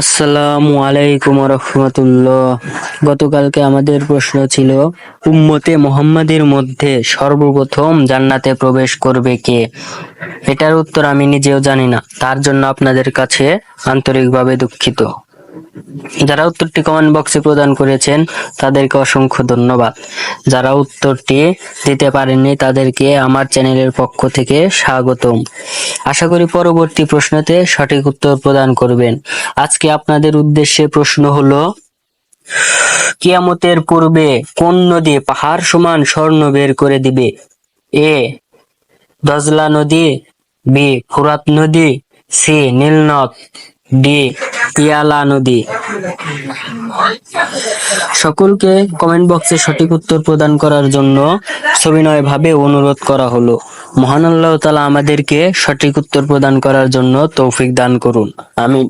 আসসালামু আলাইকুম রহমতুল্লাহ। গতকালকে আমাদের প্রশ্ন ছিল, উম্মতে মুহাম্মাদের মধ্যে সর্বপ্রথম জান্নাতে প্রবেশ করবে কে? এটার উত্তর আমি নিজেও জানি না, তার জন্য আপনাদের কাছে আন্তরিকভাবে দুঃখিত। যারা উত্তরটি কমেন্ট বক্সে প্রদান করেছেন তাদেরকে অসংখ্য ধন্যবাদ। যারা উত্তরটি দিতে পারেননি তাদেরকে আমার চ্যানেলের পক্ষ থেকে স্বাগতম। আশা করি পরবর্তী প্রশ্নতে সঠিক উত্তর প্রদান করবেন। আজকে আপনাদের উদ্দেশ্যে প্রশ্ন হলো, কিয়ামতের পূর্বে কোন নদী পাহাড় সমান স্বর্ণ বের করে দিবে? এ দজলা নদী, বি ফুরাত নদী, সি নীলনদ, ডি ইয়ালা নদী। সকলকে কমেন্ট বক্সে সঠিক উত্তর প্রদান করার জন্য সবিনয়ভাবে অনুরোধ করা হলো। মহান আল্লাহ তাআলা আমাদেরকে সঠিক উত্তর প্রদান করার জন্য তৌফিক দান করুন। আমিন।